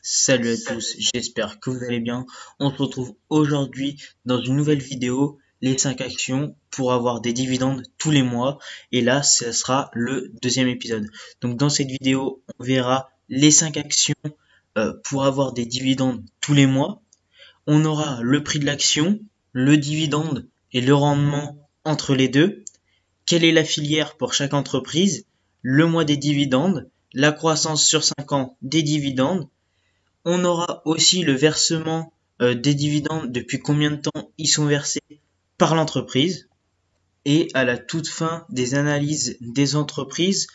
Salut à tous, j'espère que vous allez bien. On se retrouve aujourd'hui dans une nouvelle vidéo, les 5 actions pour avoir des dividendes tous les mois. Et là, ce sera le deuxième épisode. Donc dans cette vidéo, on verra les 5 actions pour avoir des dividendes tous les mois. On aura le prix de l'action, le dividende et le rendement entre les deux. Quelle est la filière pour chaque entreprise, le mois des dividendes, la croissance sur 5 ans des dividendes. On aura aussi le versement des dividendes, depuis combien de temps ils sont versés par l'entreprise. Et à la toute fin des analyses des entreprises,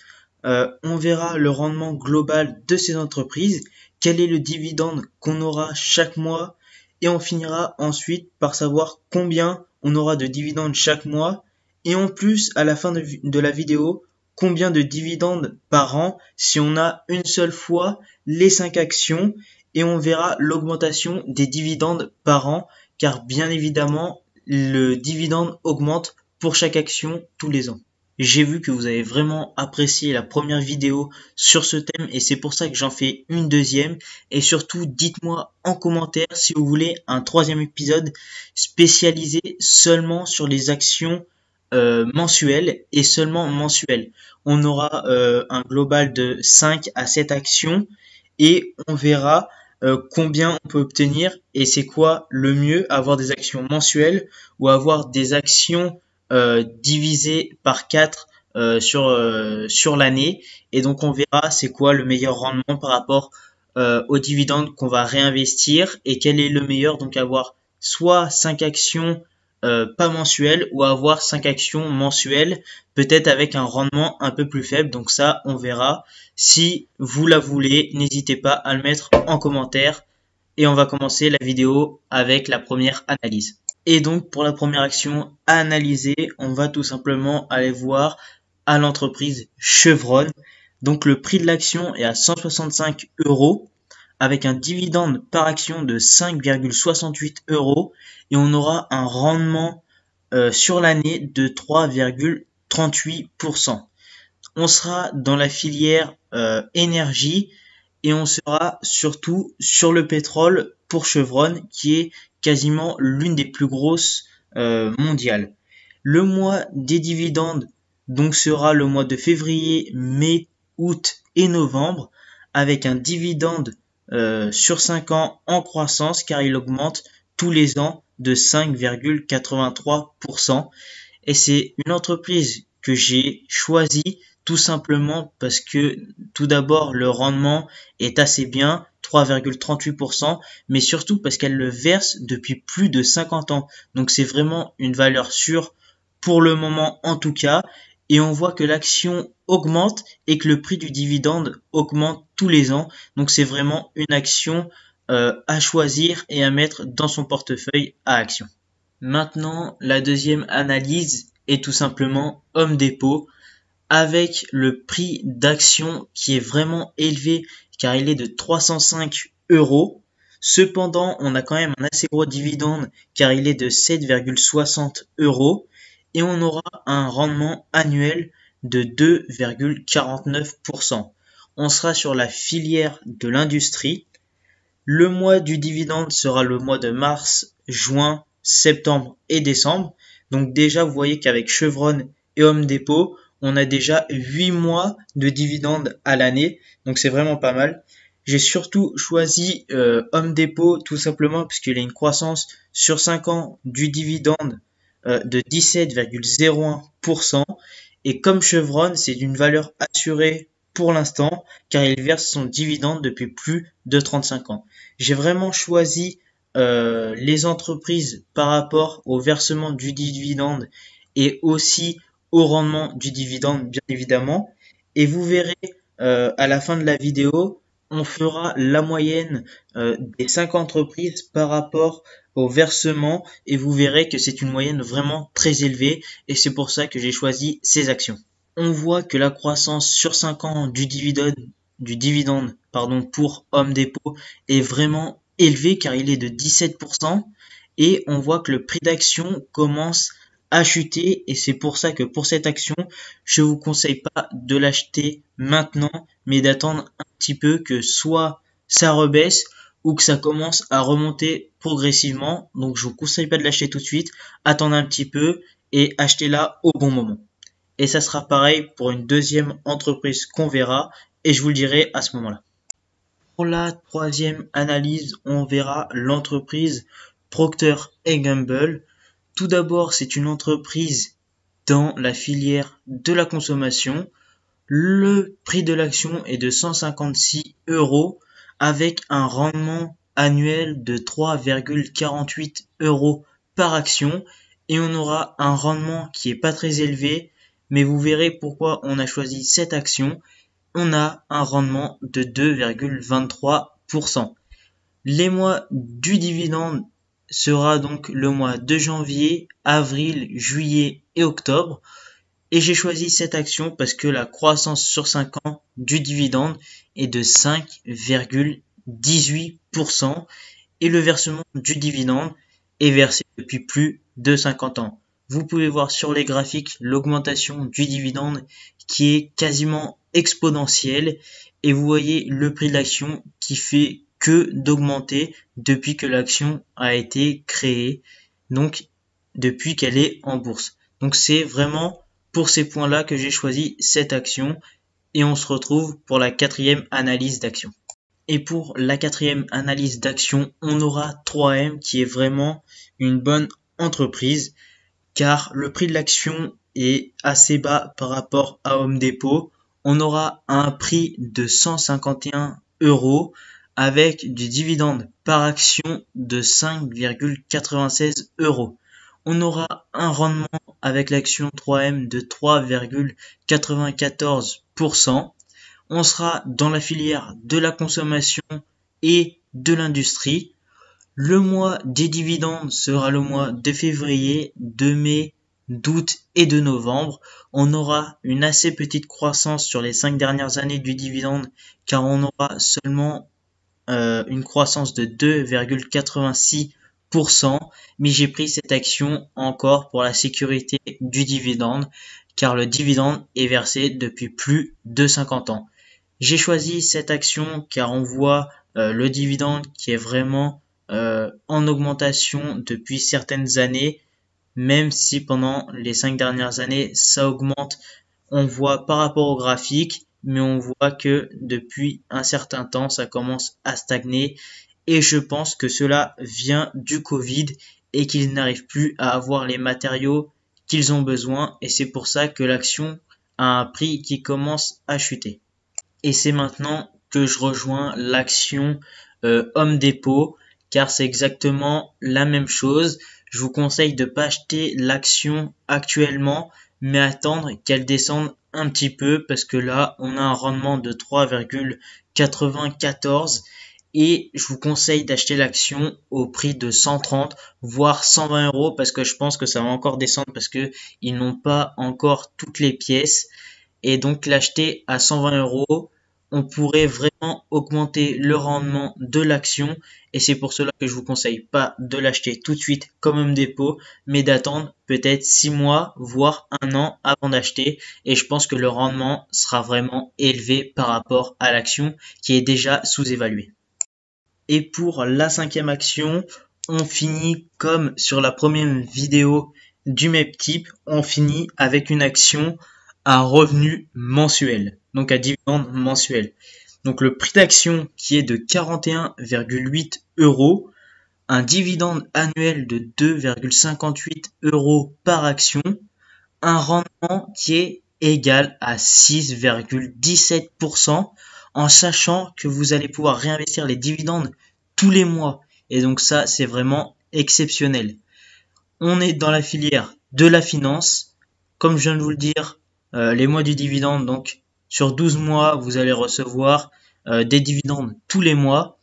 on verra le rendement global de ces entreprises, quel est le dividende qu'on aura chaque mois, et on finira ensuite par savoir combien on aura de dividendes chaque mois, et en plus, à la fin de la vidéo, combien de dividendes par an si on a une seule fois les 5 actions, et on verra l'augmentation des dividendes par an, car bien évidemment, le dividende augmente pour chaque action tous les ans. J'ai vu que vous avez vraiment apprécié la première vidéo sur ce thème et c'est pour ça que j'en fais une deuxième. Et surtout, dites-moi en commentaire si vous voulez un troisième épisode spécialisé seulement sur les actions mensuelles et seulement mensuelles. On aura un global de 5 à 7 actions et on verra combien on peut obtenir et c'est quoi le mieux, avoir des actions mensuelles ou avoir des actions divisé par 4 sur l'année. Et donc on verra c'est quoi le meilleur rendement par rapport aux dividendes qu'on va réinvestir et quel est le meilleur. Donc avoir soit 5 actions pas mensuelles ou avoir 5 actions mensuelles, peut-être avec un rendement un peu plus faible. Donc ça, on verra. Si vous la voulez, n'hésitez pas à le mettre en commentaire. Et on va commencer la vidéo avec la première analyse. Et donc, pour la première action à analyser, on va tout simplement aller voir à l'entreprise Chevron. Donc, le prix de l'action est à 165 euros avec un dividende par action de 5,68 euros et on aura un rendement sur l'année de 3,38%. On sera dans la filière énergie et on sera surtout sur le pétrole pour Chevron qui est quasiment l'une des plus grosses mondiales. Le mois des dividendes donc sera le mois de février, mai, août et novembre avec un dividende sur 5 ans en croissance car il augmente tous les ans de 5,83%. Et c'est une entreprise que j'ai choisie tout simplement parce que tout d'abord le rendement est assez bien, 3,38%, mais surtout parce qu'elle le verse depuis plus de 50 ans. Donc c'est vraiment une valeur sûre pour le moment en tout cas. Et on voit que l'action augmente et que le prix du dividende augmente tous les ans. Donc c'est vraiment une action à choisir et à mettre dans son portefeuille à action. Maintenant, la deuxième analyse est tout simplement Home Depot avec le prix d'action qui est vraiment élevé car il est de 305 euros. Cependant, on a quand même un assez gros dividende car il est de 7,60 euros et on aura un rendement annuel de 2,49%. On sera sur la filière de l'industrie. Le mois du dividende sera le mois de mars, juin, septembre et décembre. Donc déjà, vous voyez qu'avec Chevron et Home Depot, on a déjà 8 mois de dividendes à l'année. Donc c'est vraiment pas mal. J'ai surtout choisi Home Depot tout simplement puisqu'il a une croissance sur 5 ans du dividende de 17,01%. Et comme Chevron, c'est d'une valeur assurée pour l'instant car il verse son dividende depuis plus de 35 ans. J'ai vraiment choisi les entreprises par rapport au versement du dividende et aussi au rendement du dividende, bien évidemment. Et vous verrez à la fin de la vidéo, on fera la moyenne des 5 entreprises par rapport au versement et vous verrez que c'est une moyenne vraiment très élevée et c'est pour ça que j'ai choisi ces actions. On voit que la croissance sur 5 ans du dividende pour Home Depot est vraiment élevé car il est de 17% et on voit que le prix d'action commence à chuter et c'est pour ça que pour cette action, je vous conseille pas de l'acheter maintenant mais d'attendre un petit peu que soit ça rebaisse ou que ça commence à remonter progressivement. Donc je vous conseille pas de l'acheter tout de suite, attendez un petit peu et achetez-la au bon moment. Et ça sera pareil pour une deuxième entreprise qu'on verra et je vous le dirai à ce moment-là. Pour la troisième analyse, on verra l'entreprise Procter & Gamble. Tout d'abord, c'est une entreprise dans la filière de la consommation. Le prix de l'action est de 156 € avec un rendement annuel de 3,48 € par action et on aura un rendement qui est pas très élevé, mais vous verrez pourquoi on a choisi cette action. On a un rendement de 2,23%. Les mois du dividende sera donc le mois de janvier, avril, juillet et octobre. Et j'ai choisi cette action parce que la croissance sur 5 ans du dividende est de 5,18% et le versement du dividende est versé depuis plus de 50 ans. Vous pouvez voir sur les graphiques l'augmentation du dividende qui est quasiment exponentielle et vous voyez le prix de l'action qui fait que d'augmenter depuis que l'action a été créée, donc depuis qu'elle est en bourse. Donc c'est vraiment pour ces points-là que j'ai choisi cette action et on se retrouve pour la quatrième analyse d'action. Et pour la quatrième analyse d'action, on aura 3M qui est vraiment une bonne entreprise car le prix de l'action est assez bas par rapport à Home Depot. On aura un prix de 151 € avec du dividende par action de 5,96 €. On aura un rendement avec l'action 3M de 3,94%. On sera dans la filière de la consommation et de l'industrie. Le mois des dividendes sera le mois de février, de mai, d'août et de novembre. On aura une assez petite croissance sur les 5 dernières années du dividende car on aura seulement une croissance de 2,86%, mais j'ai pris cette action encore pour la sécurité du dividende car le dividende est versé depuis plus de 50 ans. J'ai choisi cette action car on voit le dividende qui est vraiment en augmentation depuis certaines années, même si pendant les 5 dernières années ça augmente, on voit par rapport au graphique, mais on voit que depuis un certain temps ça commence à stagner et je pense que cela vient du Covid et qu'ils n'arrivent plus à avoir les matériaux qu'ils ont besoin et c'est pour ça que l'action a un prix qui commence à chuter. Et c'est maintenant que je rejoins l'action Home Depot car c'est exactement la même chose. Je vous conseille de ne pas acheter l'action actuellement mais attendre qu'elle descende un petit peu parce que là on a un rendement de 3,94 et je vous conseille d'acheter l'action au prix de 130 voire 120 € parce que je pense que ça va encore descendre parce que ils n'ont pas encore toutes les pièces et donc l'acheter à 120 €, on pourrait vraiment augmenter le rendement de l'action et c'est pour cela que je vous conseille pas de l'acheter tout de suite comme Home Depot mais d'attendre peut-être 6 mois voire 1 an avant d'acheter et je pense que le rendement sera vraiment élevé par rapport à l'action qui est déjà sous-évaluée. Et pour la cinquième action, on finit comme sur la première vidéo du même type, on finit avec une action à revenu mensuel, donc à dividende mensuel. Donc le prix d'action qui est de 41,8 €, un dividende annuel de 2,58 € par action, un rendement qui est égal à 6,17% en sachant que vous allez pouvoir réinvestir les dividendes tous les mois. Et donc ça, c'est vraiment exceptionnel. On est dans la filière de la finance. Comme je viens de vous le dire, les mois du dividende, donc sur 12 mois, vous allez recevoir des dividendes tous les mois.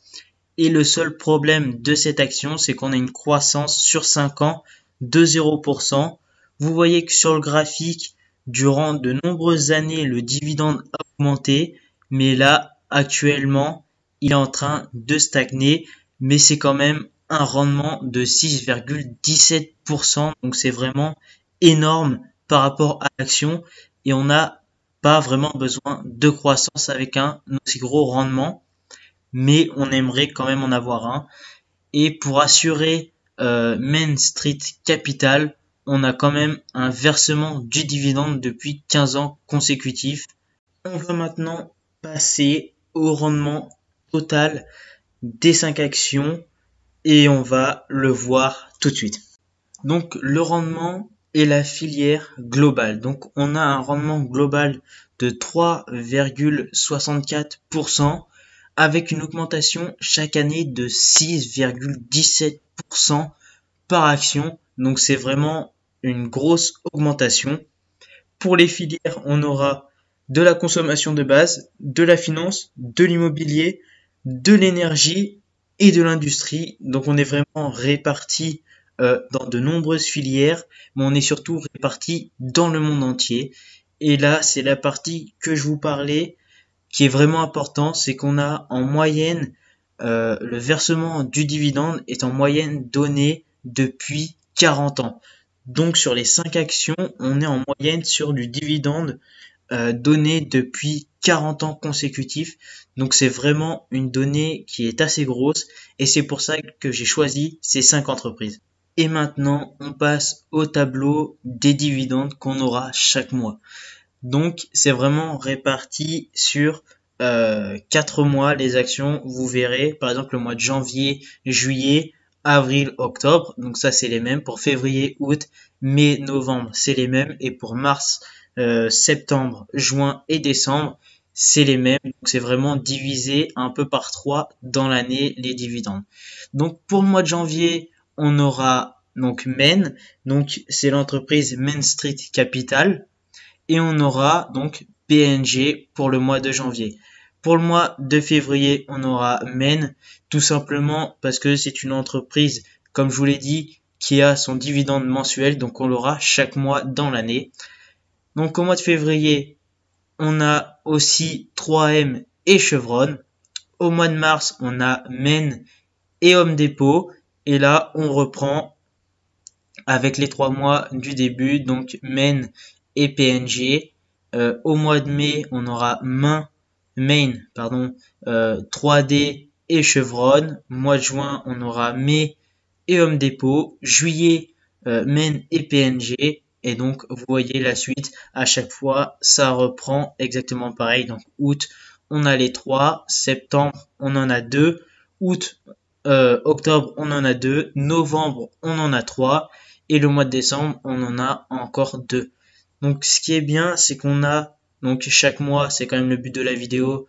Et le seul problème de cette action, c'est qu'on a une croissance sur 5 ans de 0%. Vous voyez que sur le graphique, durant de nombreuses années, le dividende a augmenté, mais là, actuellement, il est en train de stagner, mais c'est quand même un rendement de 6,17%, donc c'est vraiment énorme par rapport à l'action, et on n'a pas vraiment besoin de croissance avec un aussi gros rendement. mais on aimerait quand même en avoir un. Et pour assurer Main Street Capital, on a quand même un versement du dividende depuis 15 ans consécutifs. On va maintenant passer au rendement total des 5 actions et on va le voir tout de suite. Donc le rendement est la filière globale. Donc on a un rendement global de 3,64% avec une augmentation chaque année de 6,17% par action. Donc c'est vraiment une grosse augmentation. Pour les filières, on aura de la consommation de base, de la finance, de l'immobilier, de l'énergie et de l'industrie. Donc on est vraiment réparti dans de nombreuses filières, mais on est surtout réparti dans le monde entier. Et là, c'est la partie que je vous parlais qui est vraiment important, c'est qu'on a en moyenne le versement du dividende est en moyenne donné depuis 40 ans. Donc sur les 5 actions, on est en moyenne sur du dividende donné depuis 40 ans consécutifs. Donc c'est vraiment une donnée qui est assez grosse et c'est pour ça que j'ai choisi ces 5 entreprises. Et maintenant, on passe au tableau des dividendes qu'on aura chaque mois. Donc c'est vraiment réparti sur 4 mois les actions. Vous verrez par exemple le mois de janvier, juillet, avril, octobre. Donc ça c'est les mêmes. Pour février, août, mai, novembre c'est les mêmes. Et pour mars, septembre, juin et décembre c'est les mêmes. Donc c'est vraiment divisé un peu par 3 dans l'année les dividendes. Donc pour le mois de janvier on aura donc Main. Donc c'est l'entreprise Main Street Capital. Et on aura donc PNG pour le mois de janvier. Pour le mois de février, on aura Main, tout simplement parce que c'est une entreprise, comme je vous l'ai dit, qui a son dividende mensuel, donc on l'aura chaque mois dans l'année. Donc au mois de février, on a aussi 3M et Chevron. Au mois de mars, on a Main et Home Depot. Et là, on reprend avec les 3 mois du début, donc Main et PNG. Au mois de mai, on aura Main, 3D et Chevron. Mois de juin, on aura Mai et Home Depot. Juillet, Main et PNG. Et donc, vous voyez la suite. À chaque fois, ça reprend exactement pareil. Donc, août, on a les 3. Septembre, on en a 2. Août, octobre, on en a 2. Novembre, on en a 3. Et le mois de décembre, on en a encore 2. Donc ce qui est bien, c'est qu'on a, donc chaque mois, c'est quand même le but de la vidéo,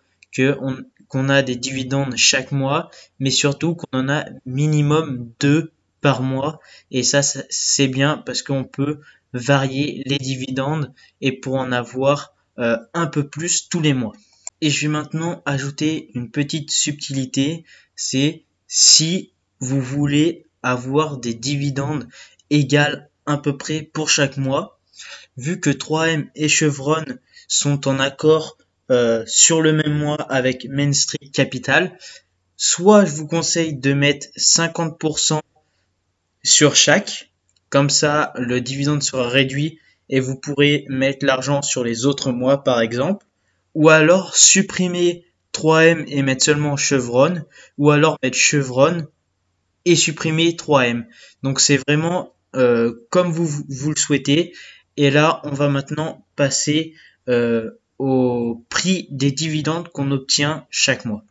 qu'on a des dividendes chaque mois, mais surtout qu'on en a minimum 2 par mois. Et ça c'est bien parce qu'on peut varier les dividendes et pour en avoir un peu plus tous les mois. Et je vais maintenant ajouter une petite subtilité, c'est si vous voulez avoir des dividendes égales à peu près pour chaque mois, vu que 3M et Chevron sont en accord sur le même mois avec Main Street Capital, soit je vous conseille de mettre 50% sur chaque, comme ça le dividende sera réduit et vous pourrez mettre l'argent sur les autres mois par exemple, ou alors supprimer 3M et mettre seulement Chevron, ou alors mettre Chevron et supprimer 3M. Donc c'est vraiment comme vous le souhaitez. Et là, on va maintenant passer au prix des dividendes qu'on obtient chaque mois.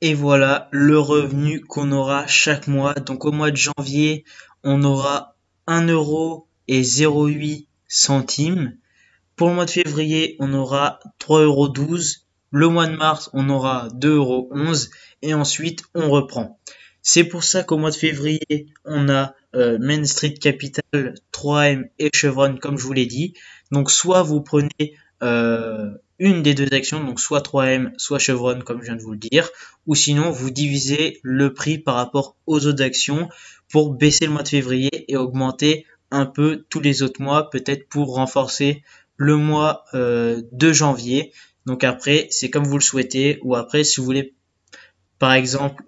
Et voilà le revenu qu'on aura chaque mois. Donc au mois de janvier, on aura 1,08 €. Pour le mois de février, on aura 3,12 €. Le mois de mars, on aura 2,11 € et ensuite on reprend. C'est pour ça qu'au mois de février, on a Main Street Capital, 3M et Chevron, comme je vous l'ai dit. Donc soit vous prenez une des deux actions, donc soit 3M, soit Chevron, comme je viens de vous le dire, ou sinon vous divisez le prix par rapport aux autres actions pour baisser le mois de février et augmenter un peu tous les autres mois, peut-être pour renforcer le mois de janvier. Donc après, c'est comme vous le souhaitez, ou après, si vous voulez par exemple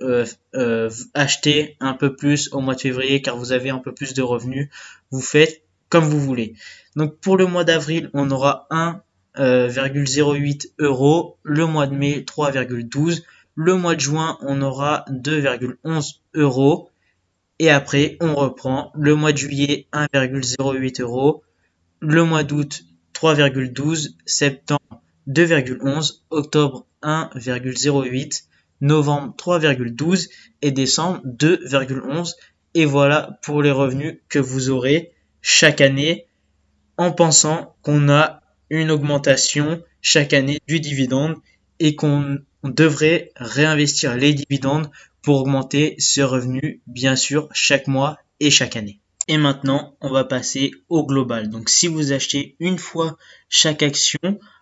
acheter un peu plus au mois de février car vous avez un peu plus de revenus, vous faites comme vous voulez. Donc pour le mois d'avril, on aura 1,08 €, le mois de mai 3,12, Le mois de juin, on aura 2,11 euros. Et après, on reprend le mois de juillet, 1,08 euros. Le mois d'août, 3,12. Septembre, 2,11. Octobre, 1,08. Novembre, 3,12. Et décembre, 2,11. Et voilà pour les revenus que vous aurez chaque année en pensant qu'on a une augmentation chaque année du dividende et qu'on devrait réinvestir les dividendes pour augmenter ce revenu, bien sûr, chaque mois et chaque année. Et maintenant, on va passer au global. Donc, si vous achetez une fois chaque action,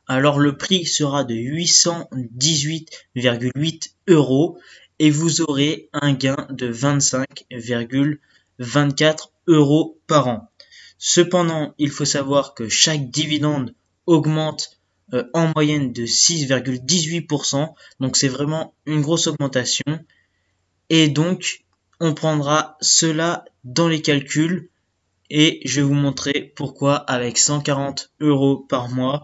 alors le prix sera de 818,8 euros et vous aurez un gain de 25,24 euros par an. Cependant, il faut savoir que chaque dividende augmente en moyenne de 6,18%. Donc c'est vraiment une grosse augmentation. Et donc, on prendra cela dans les calculs et je vais vous montrer pourquoi avec 140 euros par mois,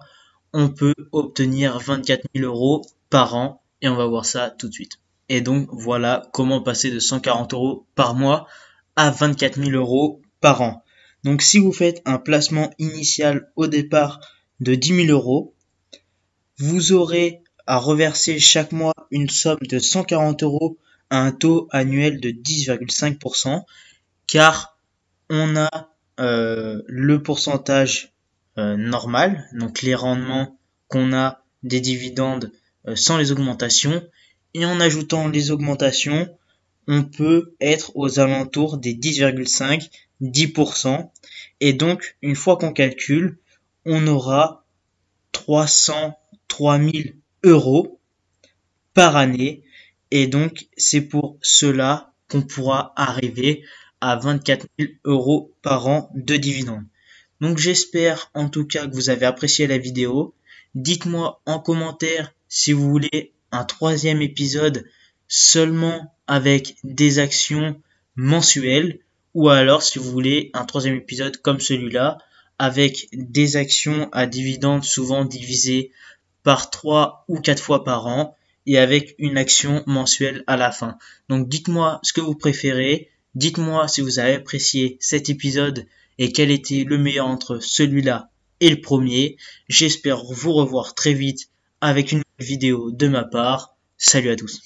on peut obtenir 24 000 euros par an. Et on va voir ça tout de suite. Et donc, voilà comment passer de 140 euros par mois à 24 000 euros par an. Donc si vous faites un placement initial au départ de 10 000 euros, vous aurez à reverser chaque mois une somme de 140 euros à un taux annuel de 10,5% car on a le pourcentage normal, donc les rendements qu'on a des dividendes sans les augmentations, et en ajoutant les augmentations, on peut être aux alentours des 10,5, 10%. Et donc, une fois qu'on calcule, on aura 303 000 euros par année. Et donc, c'est pour cela qu'on pourra arriver à 24 000 euros par an de dividendes. Donc, j'espère en tout cas que vous avez apprécié la vidéo. Dites-moi en commentaire si vous voulez un troisième épisode seulement avec des actions mensuelles ou alors si vous voulez un troisième épisode comme celui-là avec des actions à dividendes souvent divisées par 3 ou 4 fois par an et avec une action mensuelle à la fin. Donc dites-moi ce que vous préférez, dites-moi si vous avez apprécié cet épisode et quel était le meilleur entre celui-là et le premier. J'espère vous revoir très vite avec une vidéo de ma part. Salut à tous.